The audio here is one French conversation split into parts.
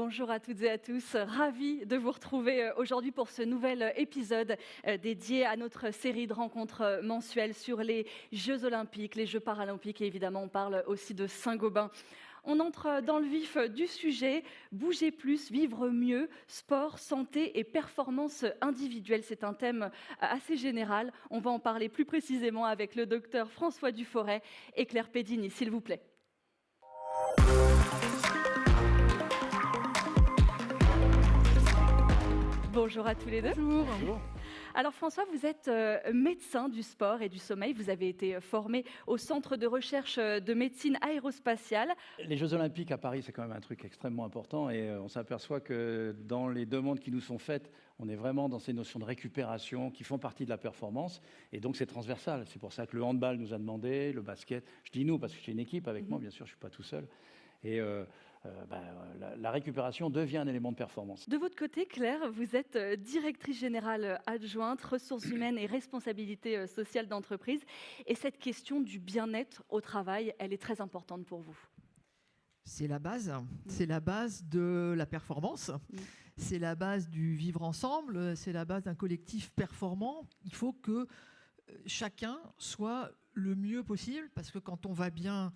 Bonjour à toutes et à tous, ravi de vous retrouver aujourd'hui pour ce nouvel épisode dédié à notre série de rencontres mensuelles sur les Jeux Olympiques, les Jeux Paralympiques et évidemment on parle aussi de Saint-Gobain. On entre dans le vif du sujet, bouger plus, vivre mieux, sport, santé et performance individuelle. C'est un thème assez général. On va en parler plus précisément avec le docteur François Duforet et Claire Pedini, s'il vous plaît. Bonjour à tous les deux. Bonjour. Alors François, vous êtes médecin du sport et du sommeil. Vous avez été formé au Centre de recherche de médecine aérospatiale. Les Jeux Olympiques à Paris, c'est quand même un truc extrêmement important et on s'aperçoit que dans les demandes qui nous sont faites, on est vraiment dans ces notions de récupération qui font partie de la performance et donc c'est transversal. C'est pour ça que le handball nous a demandé, le basket. Je dis nous parce que j'ai une équipe avec moi, bien sûr, je ne suis pas tout seul. Et la récupération devient un élément de performance. De votre côté, Claire, vous êtes directrice générale adjointe, ressources humaines et responsabilité sociale d'entreprise. Et cette question du bien-être au travail, elle est très importante pour vous. C'est la base de la performance, c'est la base du vivre ensemble, c'est la base d'un collectif performant. Il faut que chacun soit le mieux possible parce que quand on va bien,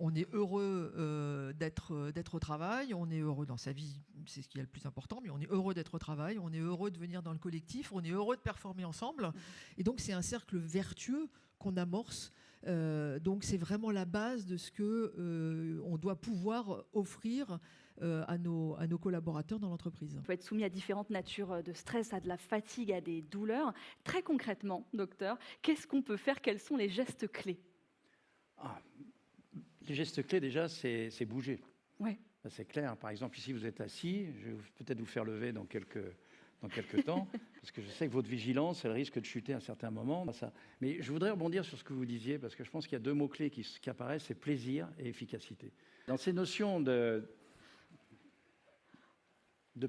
on est heureux d'être au travail, on est heureux dans sa vie, c'est ce qui est le plus important, mais on est heureux d'être au travail, on est heureux de venir dans le collectif, on est heureux de performer ensemble. Et donc c'est un cercle vertueux qu'on amorce. Donc c'est vraiment la base de ce qu'on doit pouvoir offrir à nos collaborateurs dans l'entreprise. On peut être soumis à différentes natures de stress, à de la fatigue, à des douleurs. Très concrètement, docteur, qu'est-ce qu'on peut faire? Quels sont les gestes clés? Les gestes clés, déjà, c'est bouger. Ouais. C'est clair. Par exemple, ici, vous êtes assis. Je vais peut-être vous faire lever dans quelques temps, parce que je sais que votre vigilance, elle risque de chuter à un certain moment. Mais je voudrais rebondir sur ce que vous disiez, parce que je pense qu'il y a deux mots-clés qui apparaissent, c'est plaisir et efficacité. Dans ces notions de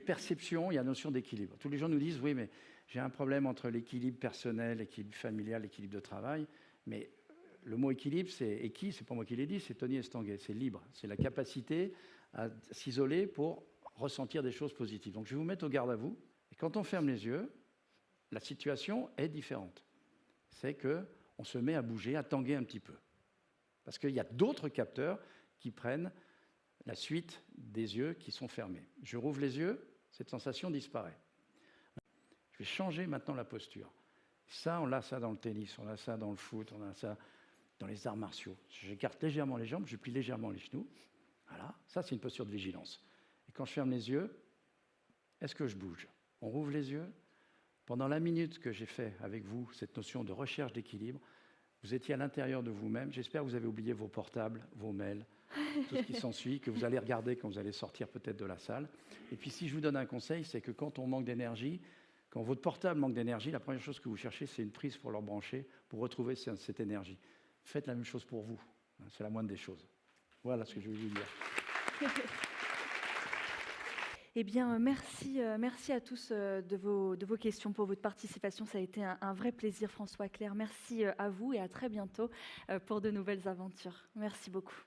perception, il y a la notion d'équilibre. Tous les gens nous disent, oui, mais j'ai un problème entre l'équilibre personnel, l'équilibre familial, l'équilibre de travail, mais le mot équilibre, c'est qui? C'est pas moi qui l'ai dit, c'est Tony Estanguet. C'est libre. C'est la capacité à s'isoler pour ressentir des choses positives. Donc je vais vous mettre au garde à vous. Et quand on ferme les yeux, la situation est différente. C'est qu'on se met à bouger, à tanguer un petit peu. Parce qu'il y a d'autres capteurs qui prennent la suite des yeux qui sont fermés. Je rouvre les yeux, cette sensation disparaît. Je vais changer maintenant la posture. Ça, on a ça dans le tennis, on a ça dans le foot, on a ça dans les arts martiaux. J'écarte légèrement les jambes, je plie légèrement les genoux. Voilà, ça c'est une posture de vigilance. Et quand je ferme les yeux, est-ce que je bouge? On rouvre les yeux. Pendant la minute que j'ai fait avec vous, cette notion de recherche d'équilibre, vous étiez à l'intérieur de vous-même. J'espère que vous avez oublié vos portables, vos mails, tout ce qui s'ensuit, que vous allez regarder quand vous allez sortir peut-être de la salle. Et puis si je vous donne un conseil, c'est que quand on manque d'énergie, quand votre portable manque d'énergie, la première chose que vous cherchez, c'est une prise pour leur brancher, pour retrouver cette énergie. Faites la même chose pour vous. C'est la moindre des choses. Voilà ce que je voulais vous dire. Eh bien, merci à tous de vos questions, pour votre participation. Ça a été un vrai plaisir, François, Claire. Merci à vous et à très bientôt pour de nouvelles aventures. Merci beaucoup.